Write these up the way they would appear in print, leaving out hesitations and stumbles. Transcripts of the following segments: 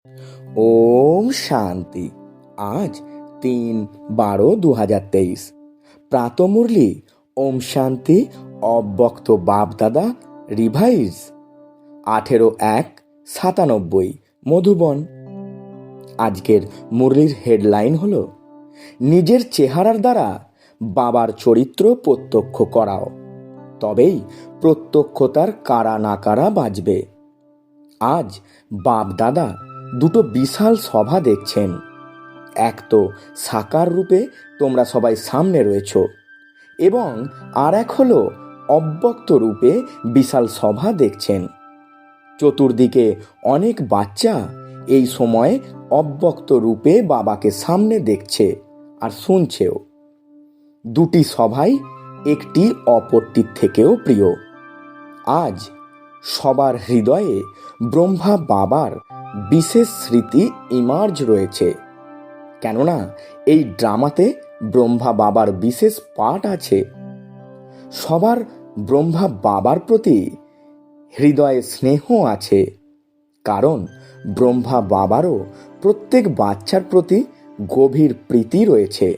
ওম শান্তি। আজ 3/12/2023। প্রাতমুরলি ওম শান্তি অব্যক্ত বাপদাদা রিভাইজ 18/1/97 মধুবন। আজকের মুরলির হেডলাইন হলো নিজের চেহারার দ্বারা বাবার চরিত্র প্রত্যক্ষ করাও, তবেই প্রত্যক্ষতার কারা না কারা বাজবে। আজ বাপ দাদা দুটো বিশাল সভা দেখছেন। এক তো সাকার রূপে তোমরা সবাই সামনে রয়েছ, এবং আর এক হলো অব্যক্ত রূপে বিশাল সভা দেখছেন। চতুর্দিকে অনেক বাচ্চা এই সময় অব্যক্ত রূপে বাবাকে সামনে দেখছে আর শুনছেও। দুটি সভাই একটি অপরটির থেকেও প্রিয়। আজ সবার হৃদয়ে ব্রহ্মা বাবার বিশেষ স্মৃতি ইমার্জ রয়েছে, কেননা এই ড্রামাতে ব্রহ্মা বাবার বিশেষ পাঠ আছে। সবার ব্রহ্মা বাবার প্রতি হৃদয়ে স্নেহ আছে, কারণ ব্রহ্মা বাবারও প্রত্যেক বাচ্চার প্রতি গভীর প্রীতি রয়েছে।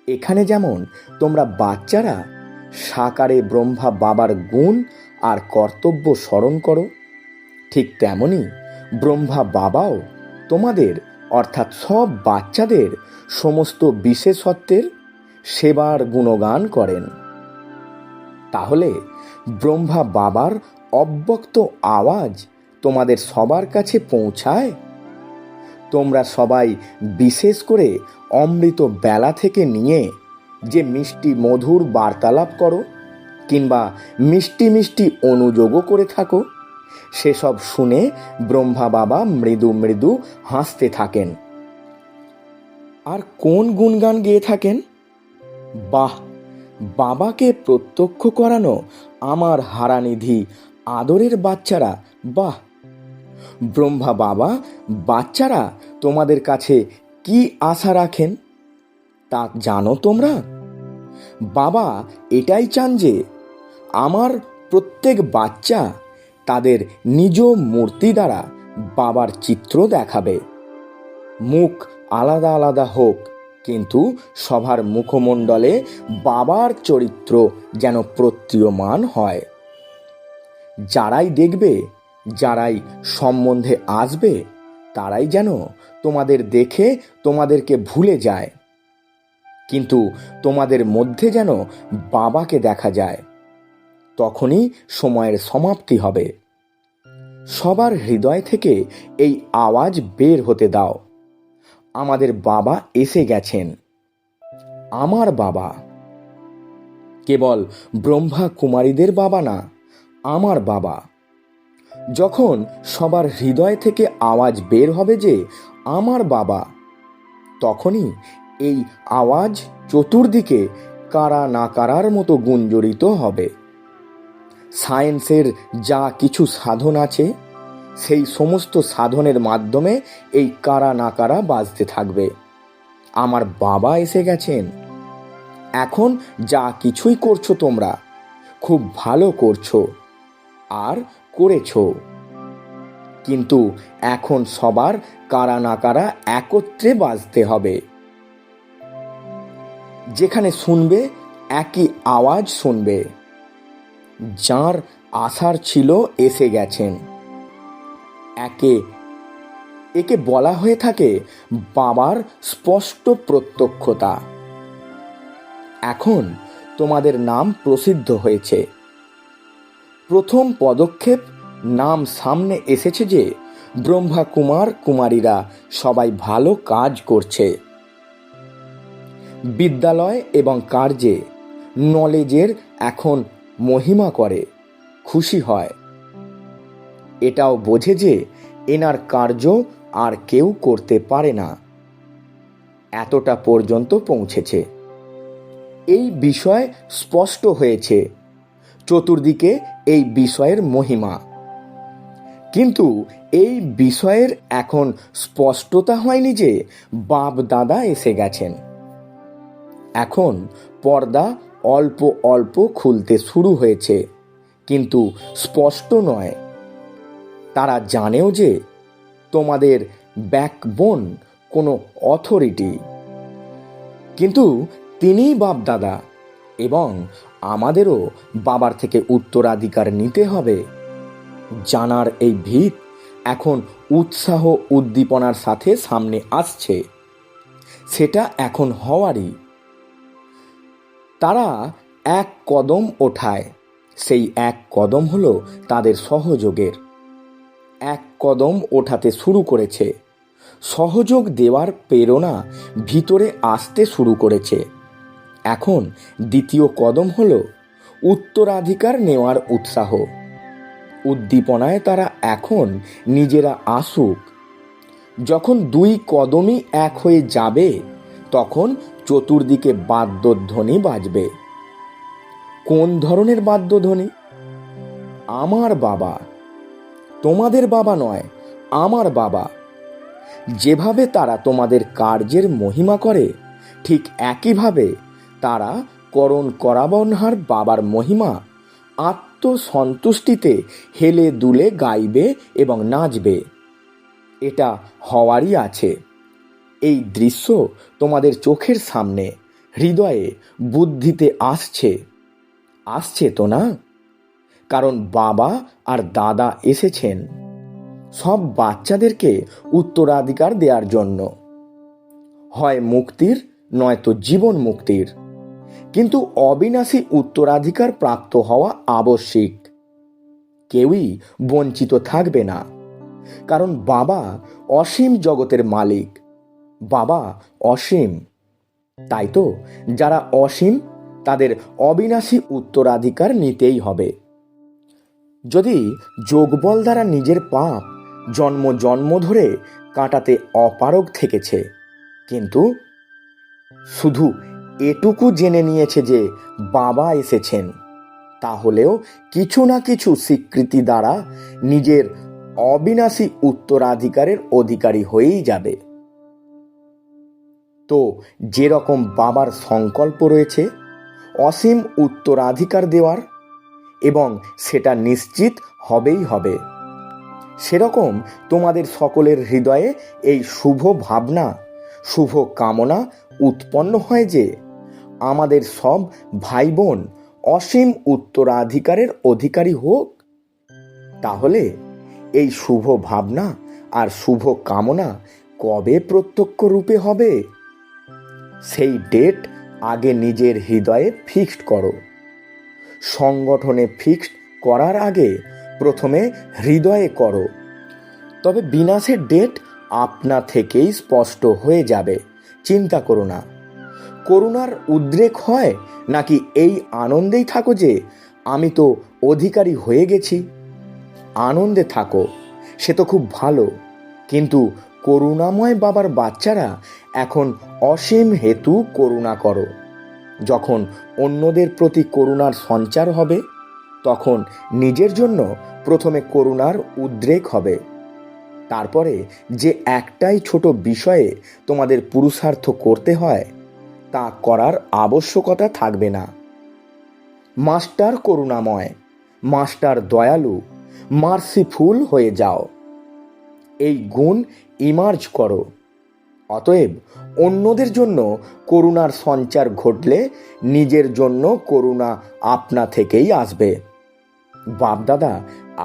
এখানে যেমন তোমরা বাচ্চারা সাকারে ব্রহ্মা বাবার গুণ আর কর্তব্য স্মরণ করো, ঠিক তেমনি ব্রহ্মা বাবাও তোমাদের অর্থাৎ সব বাচ্চাদের সমস্ত বিশেষত্বের সেবার গুণগান করেন। তাহলে ব্রহ্মা বাবার অব্যক্ত আওয়াজ তোমাদের সবার কাছে পৌঁছায়। তোমরা সবাই বিশেষ করে অমৃত বেলা থেকে নিয়ে যে মিষ্টি মধুর বার্তালাপ করো কিংবা মিষ্টি মিষ্টি অনুযোগও করে থাকো, সেসব শুনে ব্রহ্মা বাবা মৃদু মৃদু হাসতে থাকেন। আর কোন গুণগান গেয়ে থাকেন? বাহ, বাবাকে প্রত্যক্ষ করানো আমার হারানিধি আদরের বাচ্চারা, বাহ। ব্রহ্মা বাবা বাচ্চারা তোমাদের কাছে কি আশা রাখেন তা জানো তোমরা? বাবা এটাই চান যে আমার প্রত্যেক বাচ্চা তাদের নিজ মূর্তি দ্বারা বাবার চিত্র দেখাবে। মুখ আলাদা আলাদা হোক, কিন্তু সবার মুখমণ্ডলে বাবার চরিত্র যেন প্রতীয়মান হয়। যারাই দেখবে, যারাই সম্বন্ধে আসবে, তারাই যেন তোমাদের দেখে তোমাদেরকে ভুলে যায়, কিন্তু তোমাদের মধ্যে যেন বাবাকে দেখা যায়। তখনই সময়ের সমাপ্তি হবে। সবার হৃদয় থেকে এই আওয়াজ বের হতে দাও, আমাদের বাবা এসে গেছেন। আমার বাবা কেবল ব্রহ্মা কুমারীদের বাবা না, আমার বাবা। যখন সবার হৃদয় থেকে আওয়াজ বের হবে যে আমার বাবা, তখনই এই আওয়াজ চতুর্দিকে কারা না কারার মতো গুঞ্জরিত হবে। সায়েন্সের যা কিছু সাধন আছে, সেই সমস্ত সাধনের মাধ্যমে এই কারা না কারা বাজতে থাকবে। আমার বাবা এসে গেছেন। এখন যা কিছুই করছো তোমরা খুব ভালো করছো আর করেছো, কিন্তু এখন সবার কারা না কারা একত্রে বাজতে হবে। যেখানে শুনবে একই আওয়াজ শুনবে, যার আসার ছিল এসে গেছেন। একে বলা হয়ে থাকে বাবার স্পষ্ট প্রত্যক্ষতা। এখন তোমাদের নাম প্রসিদ্ধ হয়েছে। প্রথম পদক্ষেপ নাম সামনে এসেছে যে ব্রহ্মা কুমার কুমারীরা সবাই ভালো কাজ করছে। বিদ্যালয় এবং কার্যে নলেজের এখন মহিমা করে, খুশি হয়। এটাও বোঝে যে এনার কার্য আর কেউ করতে পারে না। এতটা পর্যন্ত পৌঁছেছে। এই বিষয় স্পষ্ট হয়েছে, চতুর্দিকে এই বিষয়ের মহিমা। কিন্তু এই বিষয়ের এখন স্পষ্টতা হয়নি যে বাপ দাদা এসে গেছেন। এখন পর্দা অল্প অল্প খুলতে শুরু হয়েছে, কিন্তু স্পষ্ট নয়। তারা জানেও যে তোমাদের ব্যাকবোন, কোনো অথরিটি। কিন্তু তিনিই বাপ দাদা, এবং আমাদেরও বাবার থেকে উত্তরাধিকার নিতে হবে। জানার এই ভিত এখন উৎসাহ উদ্দীপনার সাথে সামনে আসছে। সেটা এখন হওয়ারই। তারা এক কদম ওঠায়, সেই এক কদম হলো তাদের সহযোগের। এক কদম ওঠাতে শুরু করেছে, সহযোগ দেওয়ার প্রেরণা ভিতরে আসতে শুরু করেছে। এখন দ্বিতীয় কদম হলো উত্তরাধিকার নেওয়ার উৎসাহ। উদ্দীপনায় তারা এখন নিজেরা আসুক। যখন দুই কদমই এক হয়ে যাবে, তখন চতুর্দিকে বাদ্যধ্বনি বাজবে। কোন ধরনের বাদ্যধ্বনি? আমার বাবা, তোমাদের বাবা নয়, আমার বাবা। যেভাবে তারা তোমাদের কার্যের মহিমা করে, ঠিক একইভাবে তারা করণ করাবনহার বাবার মহিমা আত্মসন্তুষ্টিতে হেলে দুলে গাইবে এবং নাচবে। এটা হওয়ারই আছে। এই দৃশ্য তোমাদের চোখের সামনে, হৃদয়ে, বুদ্ধিতে আসছে তো না? কারণ বাবা আর দাদা এসেছেন সব বাচ্চাদেরকে উত্তরাধিকার দেওয়ার জন্য, হয় মুক্তির নয়তো জীবন মুক্তির। কিন্তু অবিনাশী উত্তরাধিকার প্রাপ্ত হওয়া আবশ্যিক। কেউই বঞ্চিত থাকবে না, কারণ বাবা অসীম জগতের মালিক। বাবা অসীম, তাই তো যারা অসীম তাদের অবিনাশী উত্তরাধিকার নিতেই হবে। যদি যোগবল দ্বারা নিজের পাপ জন্ম জন্ম ধরে কাটাতে অপারগ থেকেছে, কিন্তু শুধু এটুকু জেনে নিয়েছে যে বাবা এসেছেন, তাহলেও কিছু না কিছু স্বীকৃতি দ্বারা নিজের অবিনাশী উত্তরাধিকারের অধিকারী হয়েই যাবে। তো যেরকম বাবার সংকল্প রয়েছে অসীম উত্তরাধিকার দেওয়ার, এবং সেটা নিশ্চিত হবেই হবে, সেরকম তোমাদের সকলের হৃদয়ে এই শুভ ভাবনা, শুভ কামনা উৎপন্ন হয় যে আমাদের সব ভাই বোন অসীম উত্তরাধিকারের অধিকারী হোক। তাহলে এই শুভ ভাবনা আর শুভ কামনা কবে প্রত্যক্ষ রূপে হবে, সেই ডেট আগে নিজের হৃদয়ে ফিক্সড করো। সংগঠনে ফিক্সড করার আগে প্রথমে হৃদয়ে করো, তবে বিনাশের ডেট আপনা থেকেই স্পষ্ট হয়ে যাবে। চিন্তা করো না। করুণার উদ্রেক হয় নাকি এই আনন্দেই থাকো যে আমি তো অধিকারী হয়ে গেছি? আনন্দে থাকো, সে তো খুব ভালো। কিন্তু করুণাময় বাবার বাচ্চারা এখন অসীম হেতু করুণা করো। যখন অন্যদের প্রতি করুণার সঞ্চার হবে, তখন নিজের জন্য প্রথমে করুণার উদ্রেক হবে। তারপরে যে একটাই ছোট বিষয়ে তোমাদের পুরুষার্থ করতে হয়, তা করার আবশ্যকতা থাকবে না। মাস্টার করুণাময়, মাস্টার দয়ালু, মার্সিফুল হয়ে যাও। এই গুণ ইমার্জ করো। অতএব অন্যদের জন্য করুণার সঞ্চার ঘটলে নিজের জন্য করুণা আপনা থেকেই আসবে। বাপদাদা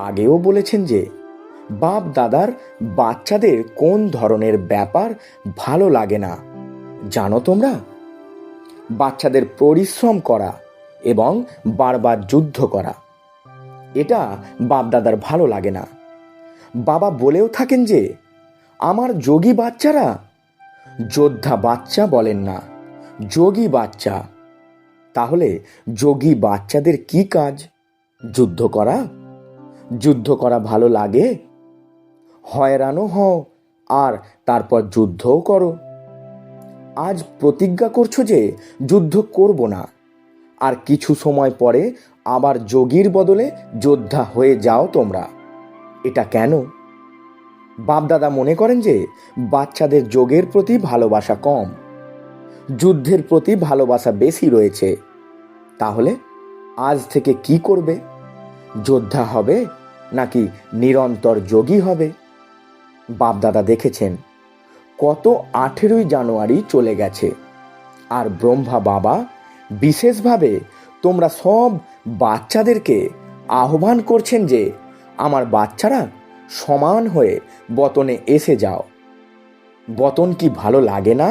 আগেও বলেছেন যে বাপ দাদার বাচ্চাদের কোন ধরনের ব্যাপার ভালো লাগে না জানো তোমরা? বাচ্চাদের পরিশ্রম করা এবং বারবার যুদ্ধ করা, এটা বাপদাদার ভালো লাগে না। বাবা বলেও থাকেন যে আমার যোগী বাচ্চারা, যোদ্ধা বাচ্চা বলেন না, যোগী বাচ্চা। তাহলে যোগী বাচ্চাদের কি কাজ? যুদ্ধ করা? যুদ্ধ করা ভালো লাগে? হয়রানও হও আর তারপর যুদ্ধও করো। আজ প্রতিজ্ঞা করছো যে যুদ্ধ করব না, আর কিছু সময় পরে আবার যোগীর বদলে যোদ্ধা হয়ে যাও তোমরা। এটা কেন? বাপদাদা মনে করেন যে বাচ্চাদের যোগের প্রতি ভালোবাসা কম, যুদ্ধের প্রতি ভালোবাসা বেশি রয়েছে। তাহলে আজ থেকে কি করবে? যোদ্ধা হবে নাকি নিরন্তর যোগী হবে? বাপদাদা দেখেছেন কত 18ই জানুয়ারি চলে গেছে, আর ব্রহ্মা বাবা বিশেষভাবে তোমরা সব বাচ্চাদেরকে আহ্বান করছেন যে আমার বাচ্চারা সমান হয়ে বতনে এসে যাও। বতন কি ভালো লাগে না?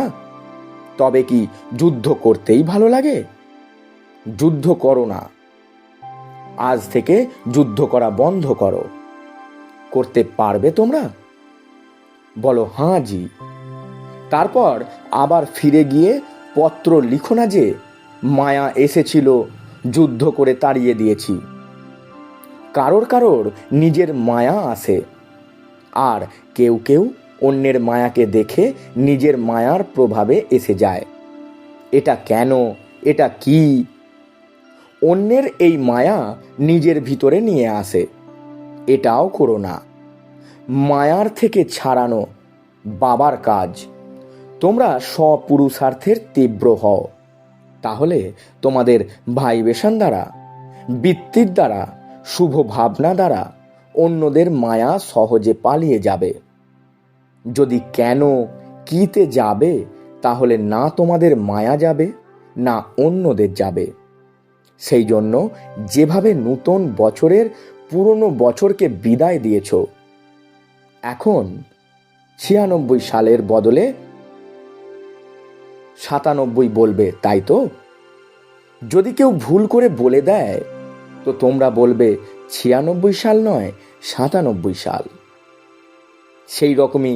তবে কি যুদ্ধ করতেই ভালো লাগে? যুদ্ধ করো না। আজ থেকে যুদ্ধ করা বন্ধ করো। করতে পারবে তোমরা? বলো হ্যাঁ জি। তারপর আবার ফিরে গিয়ে পত্র লিখো না যে মায়া এসেছিল, যুদ্ধ করে তাড়িয়ে দিয়েছি। কারোর কারোর নিজের মায়া আসে, আর কেউ কেউ অন্যের মায়াকে দেখে নিজের মায়ার প্রভাবে এসে যায়। এটা কেন? এটা কি? অন্যের এই মায়া নিজের ভিতরে নিয়ে আসে। এটাও করো না। মায়ার থেকে ছাড়ানো বাবার কাজ। তোমরা স্বপুরুষার্থের তীব্র হও, তাহলে তোমাদের ভাইবেশন দ্বারা, বৃত্তির দ্বারা, শুভ ভাবনা দ্বারা অন্যদের মায়া সহজে পালিয়ে যাবে। যদি কেন কিতে যাবে, তাহলে না তোমাদের মায়া যাবে, না অন্যদের যাবে। সেই জন্য যেভাবে নূতন বছরের পুরনো বছরকে বিদায় দিয়েছ, এখন 96 সালের বদলে 97 বলবে, তাই তো? যদি কেউ ভুল করে বলে দেয়, তো তোমরা বলবে 96 সাল নয়, 97 সাল। সেই রকমই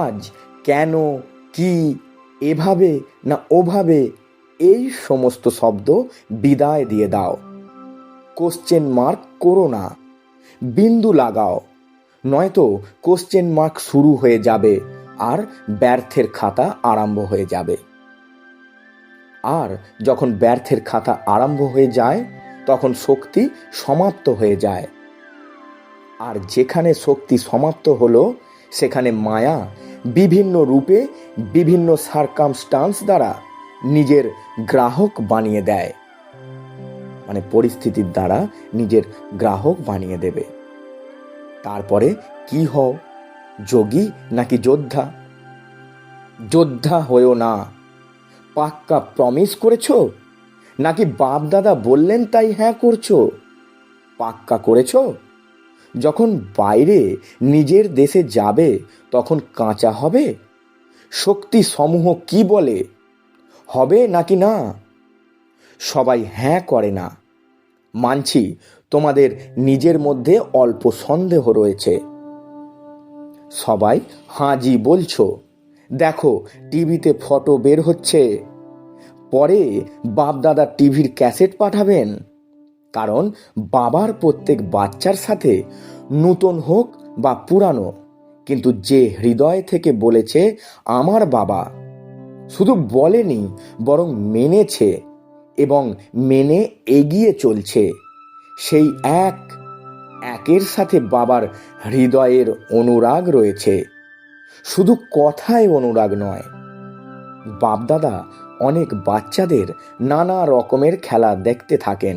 আজ কেন, কি, এভাবে না ওভাবে, এই সমস্ত শব্দ বিদায় দিয়ে দাও। কোশ্চেন মার্ক করো না, বিন্দু লাগাও, নয়তো কোশ্চেন মার্ক শুরু হয়ে যাবে আর ব্যর্থের খাতা আরম্ভ হয়ে যাবে। আর যখন ব্যর্থের খাতা আরম্ভ হয়ে যায়, তখন শক্তি সমাপ্ত হয়ে যায়। আর যেখানে শক্তি সমাপ্ত হলো, সেখানে মায়া বিভিন্ন রূপে, বিভিন্ন সার্কামস্টান্স দ্বারা নিজের গ্রাহক বানিয়ে দেয়। মানে পরিস্থিতির দ্বারা নিজের গ্রাহক বানিয়ে দেবে। তারপরে কি হও, যোগী নাকি যোদ্ধা? যোদ্ধা হয়েও না। পাক্কা প্রমিস করেছো, নাকি বাপ দাদা বললেন তাই হ্যাঁ করছো? পাক্কা করেছো? যখন বাইরে নিজের দেশে যাবে, তখন কাঁচা হবে? শক্তি সমূহ কি বলে, হবে নাকি না? সবাই হ্যাঁ করে না। মানছি তোমাদের নিজের মধ্যে অল্প সন্দেহ রয়েছে। সবাই হাঁজি বলছো। দেখো টিভিতে ফটো বের হচ্ছে। পরে বাপ দাদা টিভির ক্যাসেট পাঠাবেন, কারণ বাবার প্রত্যেক বাচ্চার সাথে নূতন হোক বা পুরানো, কিন্তু যে হৃদয় থেকে বলেছে আমার বাবা, শুধু বলেনি বরং মেনেছে এবং মেনে এগিয়ে চলছে, সেই একের সাথে বাবার হৃদয়ের অনুরাগ রয়েছে। শুধু কথায় অনুরাগ নয়। বাপদাদা অনেক বাচ্চাদের নানা রকমের খেলা দেখতে থাকেন।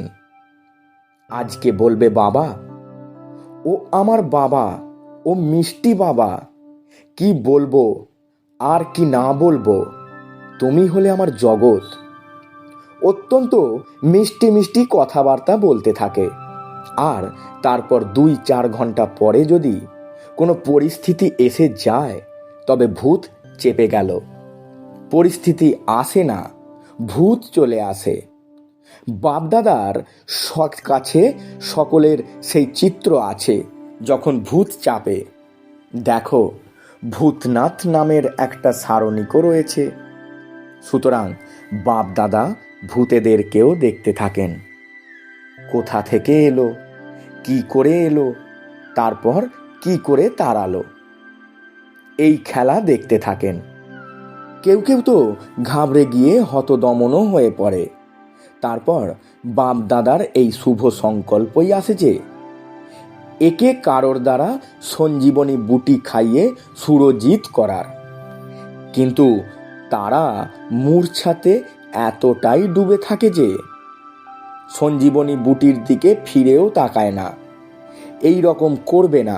আজকে বলবে বাবা, ও আমার বাবা, ও মিষ্টি বাবা। কি বলবো আর কি না বলবো, তুমি হলে আমার জগৎ। অত্যন্ত মিষ্টি মিষ্টি কথাবার্তা বলতে থাকে। আর তারপর 2-4 ঘন্টা পরে যদি কোনো পরিস্থিতি এসে যায়, তবে ভূত চেপে গেল। পরিস্থিতি আসে না, ভূত চলে আসে। বাপদাদার কাছে সকলের সেই চিত্র আছে, যখন ভূত চাপে। দেখো, ভূতনাথ নামের একটা সারণিকও রয়েছে। সুতরাং বাপদাদা ভূতেদেরকেও দেখতে থাকেন। কোথা থেকে এলো, কি করে এলো, তারপর কি করে তাড়ালো, এই খেলা দেখতে থাকেন। কেউ কেউ তো ঘাবড়ে গিয়ে হতদমনও হয়ে পড়ে। তারপর বাপ দাদার এই শুভ সংকল্পই আসে যে একে কারোর দ্বারা সঞ্জীবনী বুটি খাইয়ে সুরজিৎ করার। কিন্তু তারা মূর্ছাতে এতটাই ডুবে থাকে যে সঞ্জীবনী বুটির দিকে ফিরেও তাকায় না। এই রকম করবে না।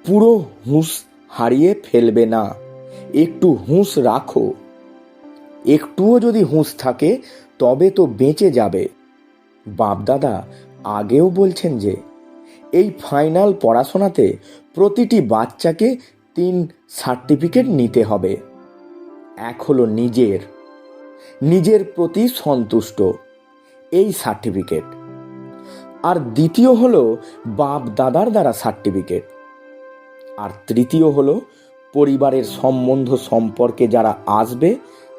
পুরো হুঁশ হারিয়ে ফেলবে না। একটু হুঁশ রাখো। একটুও যদি হুঁশ থাকে তবে তো বেঁচে যাবে। বাপদাদা আগেও বলছেন যে এই ফাইনাল পড়াশোনাতে প্রতিটি বাচ্চাকে 3 সার্টিফিকেট নিতে হবে। এক হলো নিজের প্রতি সন্তুষ্ট, এই সার্টিফিকেট। আর দ্বিতীয় হলো বাপ দাদার দ্বারা সার্টিফিকেট। আর তৃতীয় হলো পরিবারের সম্বন্ধ সম্পর্কে যারা আসবে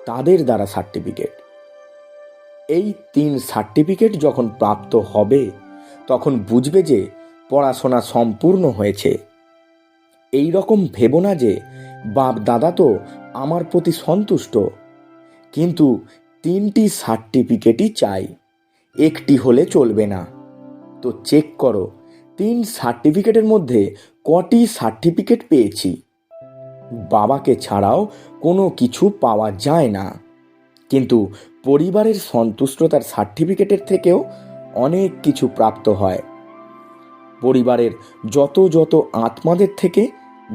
তাদের দ্বারা সার্টিফিকেট। এই 3 সার্টিফিকেট যখন প্রাপ্ত হবে তখন বুঝবে যে পড়াশোনা সম্পূর্ণ হয়েছে। এই রকম ভেবো না যে বাপ দাদা তো আমার প্রতি সন্তুষ্ট, কিন্তু 3টি সার্টিফিকেটই চাই, একটি হলে চলবে না। তো চেক করো 3 সার্টিফিকেটের মধ্যে কটি সার্টিফিকেট পেয়েছি। বাবাকে ছাড়াও কোনো কিছু পাওয়া যায় না, কিন্তু পরিবারের সন্তুষ্টতার সার্টিফিকেটের থেকেও অনেক কিছু প্রাপ্ত হয়। পরিবারের যত আত্মাদের থেকে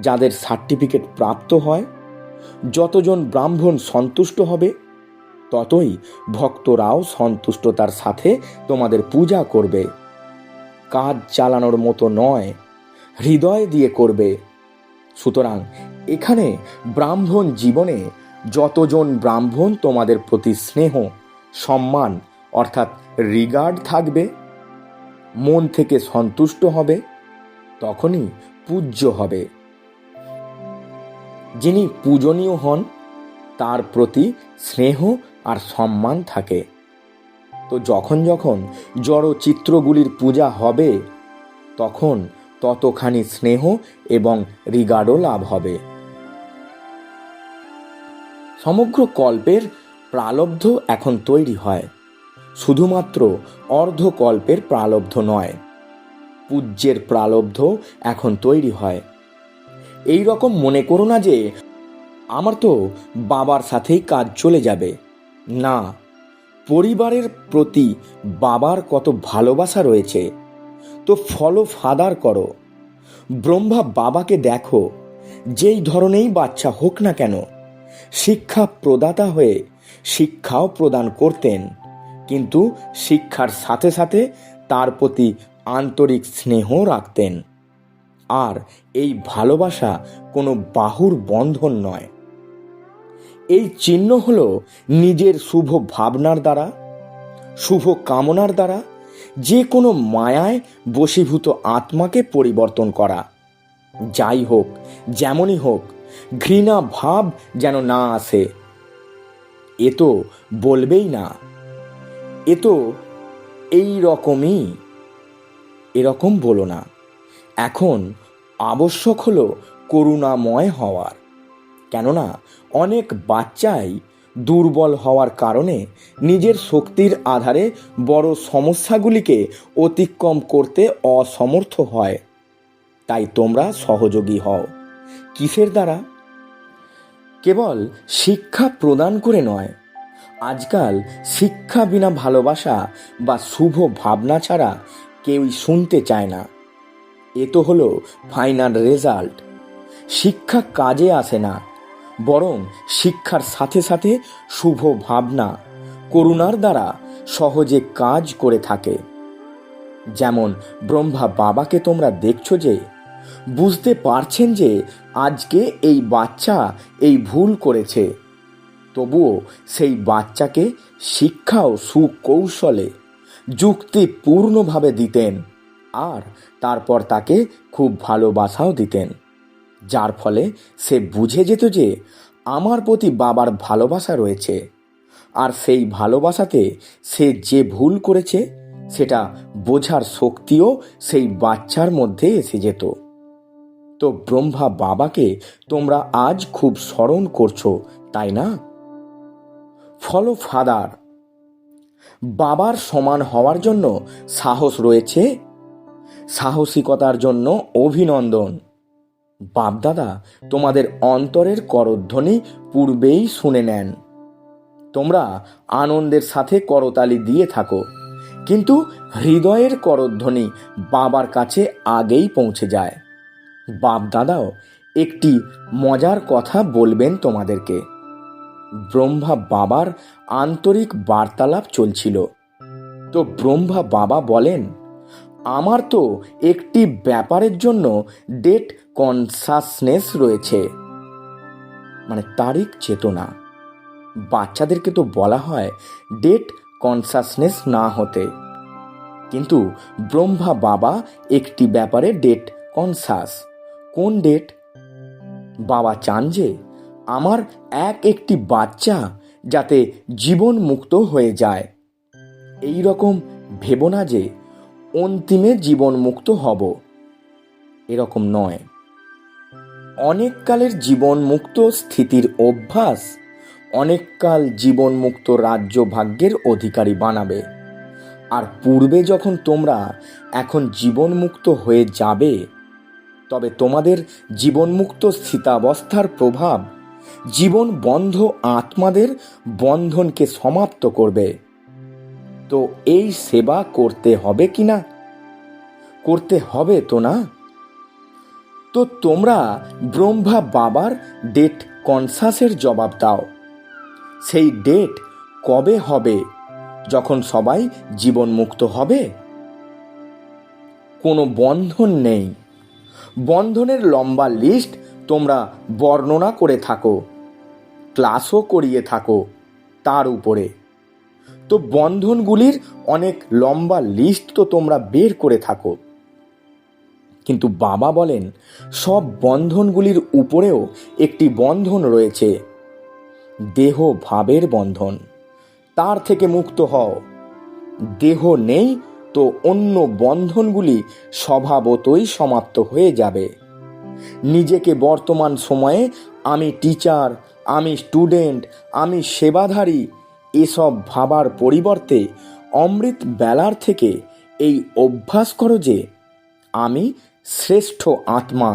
যাদের সার্টিফিকেট প্রাপ্ত হয়, যতজন ব্রাহ্মণ সন্তুষ্ট হবে, ততই ভক্তরাও সন্তুষ্টতার সাথে তোমাদের পূজা করবে। কাজ চালানোর মতো নয়, হৃদয় দিয়ে করবে। সুতরাং এখানে ব্রাহ্মণ জীবনে যতজন ব্রাহ্মণ তোমাদের প্রতি স্নেহ সম্মান অর্থাৎ রিগার্ড থাকবে, মন থেকে সন্তুষ্ট হবে, তখনই পূজ্য হবে। যিনি পূজনীয় হন তার প্রতি স্নেহ আর সম্মান থাকে। তো যখন যখন জড় চিত্রগুলির পূজা হবে তখন ততখানি স্নেহ এবং রিগার্ডও লাভ হবে। সমগ্র কল্পের প্রালব্ধ এখন তৈরি হয়, শুধুমাত্র অর্ধকল্পের প্রালব্ধ নয়, পূজ্যের প্রালব্ধ এখন তৈরি হয়। এই রকম মনে করো না যে আমার তো বাবার সাথেই কাজ চলে যাবে। না, পরিবারের প্রতি বাবার কত ভালোবাসা রয়েছে, তো ফলো ফাদার করো। ব্রহ্মা বাবাকে দেখো, যেই ধরনেরই বাচ্চা হোক না কেন, শিক্ষা প্রদাতা হয়ে শিক্ষাও প্রদান করতেন, কিন্তু শিক্ষার সাথে সাথে তার প্রতি আন্তরিক স্নেহ রাখতেন। আর এই ভালোবাসা কোনো বাহুর বন্ধন নয়। এই চিহ্ন হলো নিজের শুভ ভাবনার দ্বারা, শুভ কামনার দ্বারা যে কোনো মায়ায় বশীভূত আত্মাকে পরিবর্তন করা। যাই হোক, যেমনই হোক, ঘৃণা ভাব যেন না আসে। এ তো বলবেই না, এ তো এই রকমই, এরকম বলো না। এখন আবশ্যক হলো করুণাময় হওয়ার। কেননা অনেক বাচ্চাই দুর্বল হওয়ার কারণে নিজের শক্তির আধারে বড় সমস্যাগুলিকে অতিক্রম করতে অসমর্থ হয়। তাই তোমরা সহযোগী হও। কিসের দ্বারা? কেবল শিক্ষা প্রদান করে নয়। আজকাল শিক্ষা বিনা ভালোবাসা বা শুভ ভাবনা ছাড়া কেউই শুনতে চায় না। এ তো হলো ফাইনাল রেজাল্ট। শিক্ষা কাজে আসে না, বরং শিক্ষার সাথে সাথে শুভ ভাবনা করুণার দ্বারা সহজে কাজ করে থাকে। যেমন ব্রহ্মা বাবাকে তোমরা দেখছো যে বুঝতে পারছেন যে আজকে এই বাচ্চা এই ভুল করেছে, তবুও সেই বাচ্চাকে শিক্ষা ও সুকৌশলে যুক্তিপূর্ণভাবে দিতেন, আর তারপর তাকে খুব ভালোবাসাও দিতেন, যার ফলে সে বুঝে যেত যে আমার প্রতি বাবার ভালোবাসা রয়েছে। আর সেই ভালোবাসাতে সে যে ভুল করেছে সেটা বোঝার শক্তিও সেই বাচ্চার মধ্যে এসে যেত। তো ব্রহ্মা বাবাকে তোমরা আজ খুব স্মরণ করছো, তাই না? Follow father. বাবার সমান হওয়ার জন্য সাহস রয়েছে, সাহসিকতার জন্য অভিনন্দন। বাপদাদা তোমাদের অন্তরের করধ্বনি পূর্বেই শুনে নেন। তোমরা আনন্দের সাথে করতালি দিয়ে থাকো, কিন্তু হৃদয়ের করধ্বনি বাবার কাছে আগেই পৌঁছে যায়। বাপদাদাও একটি মজার কথা বলবেন তোমাদেরকে। ব্রহ্মা বাবার আন্তরিক বার্তালাপ চলছিল। তো ব্রহ্মা বাবা বলেন, আমার তো একটি ব্যাপারের জন্য ডেট কনসাসনেস রয়েছে, মানে তারিখ চেতনা। বাচ্চাদেরকে তো বলা হয় ডেট কনসাসনেস না হতে, কিন্তু ব্রহ্মা বাবা একটি ব্যাপারে ডেট কনসাস। কোন ডেট? বাবা চান যে আমার একটি বাচ্চা যাতে জীবন মুক্ত হয়ে যায়। এই রকম ভেবো না যে অন্তিমে জীবন মুক্ত হব, এরকম নয়। অনেক কালের জীবন মুক্ত স্থিতির অভ্যাস অনেককাল জীবন মুক্ত রাজ্য ভাগ্যের অধিকারী বানাবে। আর পূর্বে যখন তোমরা এখন জীবনমুক্ত হয়ে যাবে, তবে তোমাদের জীবনমুক্ত স্থিতাবস্থার প্রভাব জীবন বন্ধ আত্মাদের বন্ধনকে সমাপ্ত করবে। তো এই সেবা করতে হবে কি না? করতে হবে তো না? তো তোমরা ব্রহ্মা বাবার ডেট কনসাসের জবাব দাও। সেই ডেট কবে হবে? যখন সবাই জীবন মুক্ত হবে। কোনো বন্ধন নেই। বন্ধনের লম্বা লিস্ট তোমরা বর্ণনা করে থাকো, ক্লাসও করিয়ে থাকো তার উপরে। তো বন্ধনগুলির অনেক লম্বা লিস্ট তো তোমরা বের করে থাকো, কিন্তু বাবা বলেন সব বন্ধনগুলির উপরেও একটি বন্ধন রয়েছে, দেহ ভাবের বন্ধন। তার থেকে মুক্ত হও। দেহ নেই তো অন্য বন্ধনগুলি স্বভাবতই সমাপ্ত হয়ে যাবে। নিজেকে বর্তমান সময়ে আমি টিচার, আমি স্টুডেন্ট, আমি সেবাধারী এসব ভাবার পরিবর্তে অমৃত বেলার থেকে এই অভ্যাস করো যে আমি শ্রেষ্ঠ আত্মা,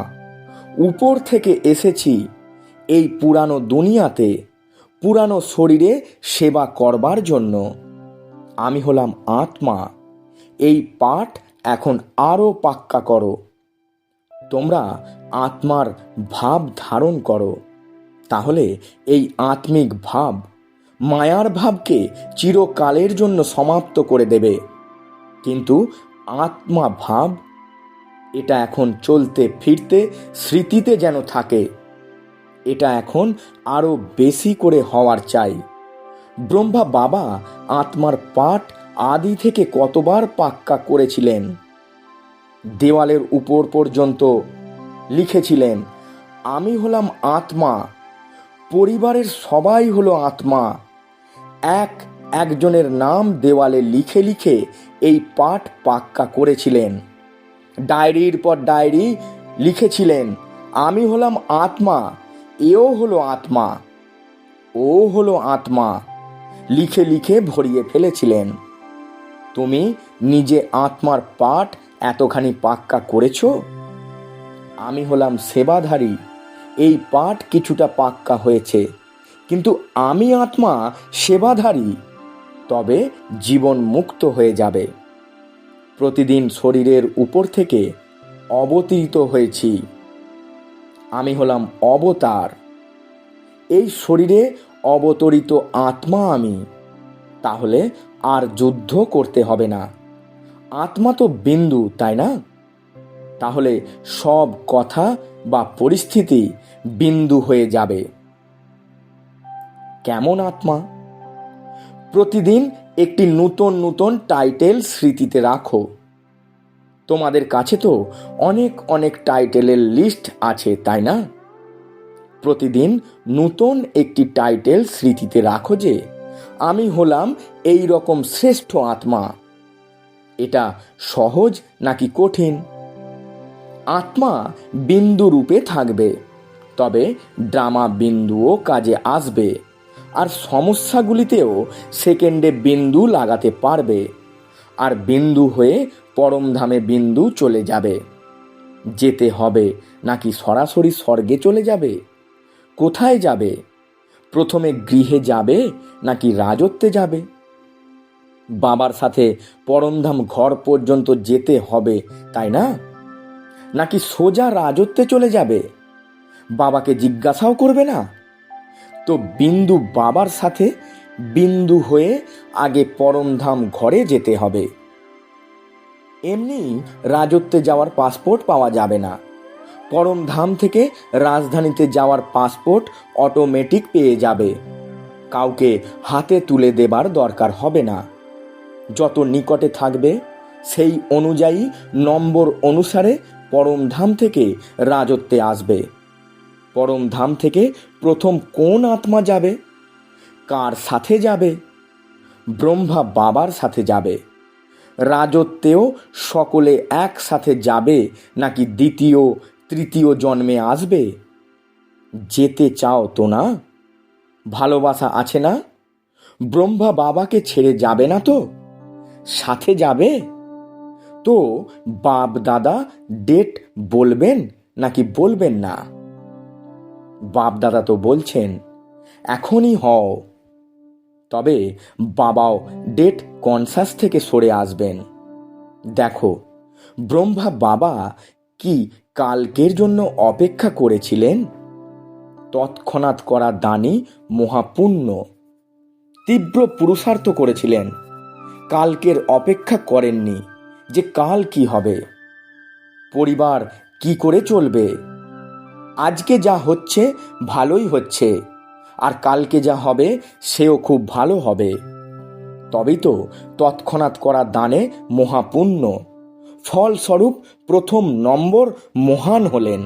উপর থেকে এসেছি এই পুরানো দুনিয়াতে, পুরানো শরীরে সেবা করবার জন্য। আমি হলাম আত্মা। এই পাঠ এখন আরও পাক্কা করো। তোমরা আত্মার ভাব ধারণ করো, তাহলে এই আত্মিক ভাব মায়ার ভাবকে চিরকালের জন্য সমাপ্ত করে দেবে। কিন্তু আত্মা ভাব, এটা এখন চলতে ফিরতে স্মৃতিতে যেন থাকে। এটা এখন আরো বেশি করে হওয়ার চাই। ব্রহ্মা বাবা আত্মার পাঠ আদি থেকে কতবার পাক্কা করেছিলেন। দেওয়ালের উপর পর্যন্ত লিখেছিলেন, আমি হলাম আত্মা, পরিবারের সবাই হলো আত্মা। একজনের নাম দেওয়ালে লিখে লিখে এই পাঠ পাক্কা করেছিলেন। ডায়েরির পর ডায়েরি লিখেছিলেন, আমি হলাম আত্মা, এও হলো আত্মা, ও হলো আত্মা, লিখে লিখে ভরিয়ে ফেলেছিলেন। তুমি নিজে আত্মার পাঠ এতখানি পাক্কা করেছো। আমি হলাম সেবাধারী, এই পাঠ কিছুটা পাক্কা হয়েছে, কিন্তু আমি আত্মা সেবাধারী, তবে জীবন মুক্ত হয়ে যাবে। প্রতিদিন শরীরের উপর থেকে অবতীর্ণ হয়েছি। আমি হলাম অবতার। এই শরীরে অবতরিত আত্মা আমি। তাহলে আর যুদ্ধ করতে হবে না। আত্মা তো বিন্দু, তাই না? তাহলে সব কথা বা পরিস্থিতি বিন্দু হয়ে যাবে। কেমন আত্মা? প্রতিদিন একটি নতুন নতুন টাইটেল স্মৃতিতে রাখো। তোমাদের কাছে তো অনেক অনেক টাইটেলের লিস্ট আছে, তাই না? প্রতিদিন নতুন একটি টাইটেল স্মৃতিতে রাখো যে আমি হলাম এই রকম শ্রেষ্ঠ আত্মা। এটা সহজ নাকি কঠিন? আত্মা বিন্দু রূপে থাকবে, তবে ড্রামা বিন্দুও কাজে আসবে, আর সমস্যাগুলিতেও সেকেন্ডে বিন্দু লাগাতে পারবে, আর বিন্দু হয়ে পরমধামে বিন্দু চলে যাবে। যেতে হবে নাকি সরাসরি স্বর্গে চলে যাবে? কোথায় যাবে? প্রথমে গৃহে যাবে নাকি রাজত্বে যাবে? বাবার সাথে পরমধাম ঘর পর্যন্ত যেতে হবে, তাই না? নাকি সোজা রাজত্বে চলে যাবে? বাবাকে জিজ্ঞাসাও করবে না? তো বিন্দু বাবার সাথে বিন্দু হয়ে আগে পরমধাম ঘরে যেতে হবে। এমনি রাজত্বে যাওয়ার পাসপোর্ট পাওয়া যাবে না। পরমধাম থেকে রাজধানীতে যাওয়ার পাসপোর্ট অটোমেটিক পেয়ে যাবে। কাউকে হাতে তুলে দেবার দরকার হবে না। যত নিকটে থাকবে সেই অনুযায়ী নম্বর অনুসারে পরমধাম থেকে রাজত্বে আসবে। পরমধাম থেকে প্রথম কোন আত্মা যাবে? কার সাথে যাবে? ব্রহ্মা বাবার সাথে যাবে। রাজত্বেও সকলে একসাথে যাবে নাকি দ্বিতীয় তৃতীয় জন্মে আসবে? যেতে চাও তো না? ভালোবাসা আছে না? ব্রহ্মা বাবাকে ছেড়ে যাবে না তো? সাথে যাবে তো? বাপ দাদা ডেট বলবেন নাকি বলবেন না? বাপ দাদা তো বলছেন এখনই হও। তবে বাবাও ডেট কনসাস থেকে সরে আসবেন। দেখো, ব্রহ্মা বাবা কি কালকের জন্য অপেক্ষা করেছিলেন? তৎক্ষণাৎ করা দানই মহাপুণ্য। তীব্র পুরুষার্থ করেছিলেন, কালকের অপেক্ষা করেননি যে কাল কি হবে, পরিবার কি করে চলবে। আজকে যা হচ্ছে ভালোই হচ্ছে, আর কালকে যা হবে সেও খুব ভালো হবে। তবেই তো তৎক্ষণাৎ করা দানে মহাপুণ্য। ফলস্বরূপ প্রথম নম্বর মহান হলেন।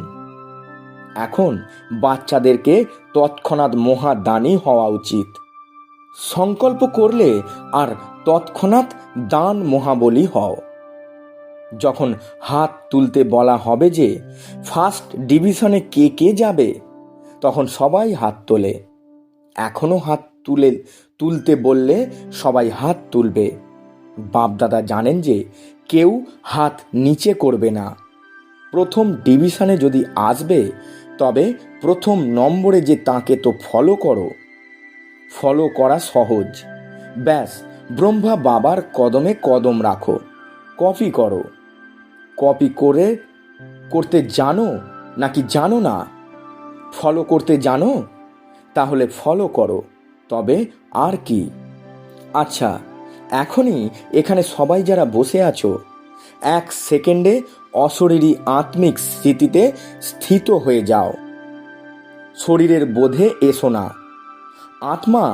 এখন বাচ্চাদেরকে তৎক্ষণাৎ মহাদানী হওয়া উচিত। সংকল্প করলে আর তৎক্ষণাৎ দান মহাবলী হও। যখন হাত তুলতে বলা হবে যে ফার্স্ট ডিভিশনে কে কে যাবে, তখন সবাই হাত তোলে। এখনো হাত তুলতে বললে সবাই হাত তুলবে। বাপদাদা জানেন যে কেউ হাত নিচে করবে না। প্রথম ডিভিশনে যদি আসবে, তবে প্রথম নম্বরে যে তাকে তো ফলো করো। ফলো করা সহজ। ব্যাস, ব্রহ্মা বাবার কদমে কদম রাখো, কপি করো। কপি করতে জানো নাকি জানো না? ফলো করতে জানো? তাহলে ফলো করো, তবে আর কি। আচ্ছা, এখনই এখানে সবাই যারা বসে আছো, এক সেকেন্ডে অশরীরী আত্মিক স্থিতিতে স্থিত হয়ে যাও। শরীরের বোধে এসো না। আত্মা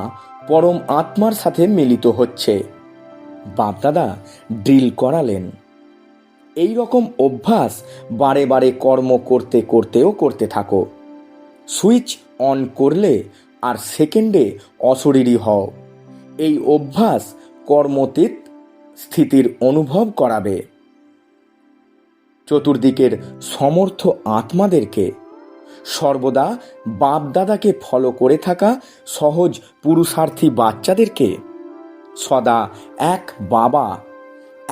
পরম আত্মার সাথে মিলিত হচ্ছে। বাপদাদা ড্রিল করালেন। এই রকম অভ্যাস বারে বারে কর্ম করতে থাকো। সুইচ অন করলে আর সেকেন্ডে অশরীরী হও। এই অভ্যাস কর্মতীত স্থিতির অনুভব করাবে। চতুর্দিকের সমর্থ আত্মাদেরকে, সর্বদা বাপদাদাকে ফলো করে থাকা সহজ পুরুষার্থী বাচ্চাদেরকে, সদা এক বাবা,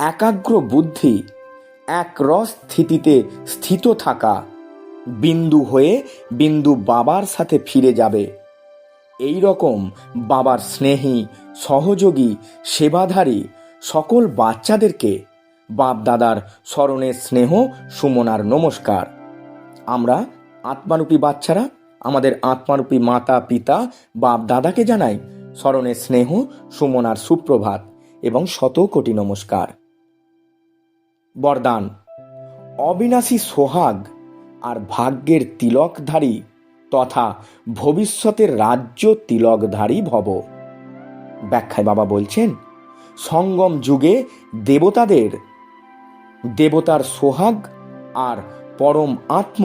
একাগ্র বুদ্ধি, একরস স্থিতিতে স্থিত থাকা, বিন্দু হয়ে বিন্দু বাবার সাথে ফিরে যাবে। এই রকম বাবার স্নেহী, সহযোগী, সেবাধারী সকল বাচ্চাদেরকে বাপদাদার স্মরণে স্নেহ সুমনার নমস্কার। আমরা আত্মারূপী বাচ্চারা আমাদের আত্মারূপী মাতা পিতা বাপ দাদাকে জানাই স্মরণে স্নেহ সুমনার সুপ্রভাত এবং শত কোটি নমস্কার। বরদান: অবিনাশী সোহাগ আর ভাগ্যের তিলকধারী তথা ভবিষ্যতের রাজ্য তিলকধারী ভব। ব্যাখ্যায় বাবা বলছেন, সঙ্গম যুগে দেবতার সোহাগ আর পরম আত্ম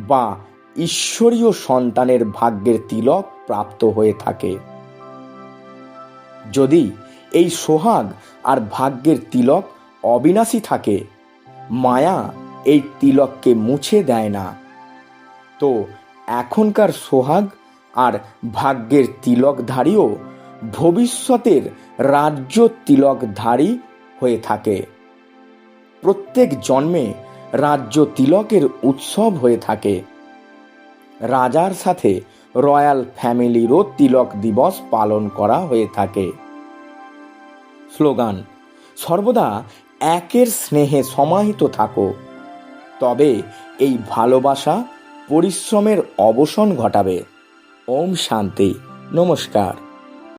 বা ঈশ্বরীয় সন্তানের ভাগ্যের তিলক প্রাপ্ত হয়ে থাকে। যদি এই সোহাগ আর ভাগ্যের তিলক অবিনাশী থাকে, মায়া এই তিলককে মুছে দেয় না। তো এখনকার সোহাগ আর ভাগ্যের তিলকধারীও ভবিষ্যতের রাজ্য তিলকধারী হয়ে থাকে। প্রত্যেক জন্মে রাজ্য তিলকের উৎসব হয়ে থাকে। রাজার সাথে রয়্যাল ফ্যামিলিরও তিলক দিবস পালন করা হয়ে থাকে। স্লোগান: সর্বদা একের স্নেহে সমাহিত থাকো, তবে এই ভালোবাসা পরিশ্রমের অবসান ঘটাবে। ওম শান্তি। নমস্কার।